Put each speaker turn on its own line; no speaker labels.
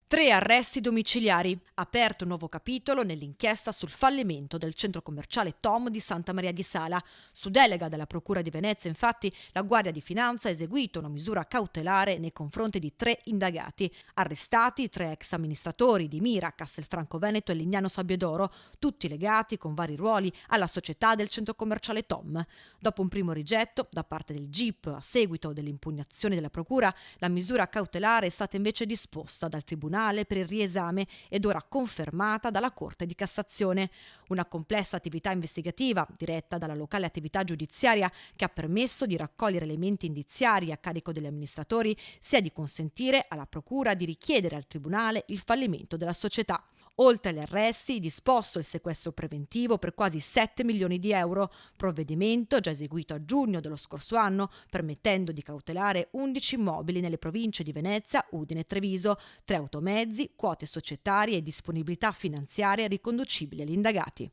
3 arresti domiciliari. Aperto un nuovo capitolo nell'inchiesta sul fallimento del centro commerciale Tom di Santa Maria di Sala. Su delega della Procura di Venezia, infatti, la Guardia di Finanza ha eseguito una misura cautelare nei confronti di 3 indagati. Arrestati 3 ex amministratori di Mira, Castelfranco Veneto e Lignano Sabbiadoro, tutti legati con vari ruoli alla società del centro commerciale Tom. Dopo un primo rigetto da parte del GIP a seguito dell'impugnazione della Procura, la misura cautelare è stata invece disposta dal Tribunale per il riesame ed ora confermata dalla Corte di Cassazione. Una complessa attività investigativa diretta dalla locale attività giudiziaria che ha permesso di raccogliere elementi indiziari a carico degli amministratori sia di consentire alla Procura di richiedere al Tribunale il fallimento della società. Oltre agli arresti, disposto il sequestro preventivo per quasi 7 milioni di euro, provvedimento già eseguito a giugno dello scorso anno, permettendo di cautelare 11 immobili nelle province di Venezia, Udine e Treviso, 3 automezzi, quote societarie e disponibilità finanziaria riconducibili agli indagati.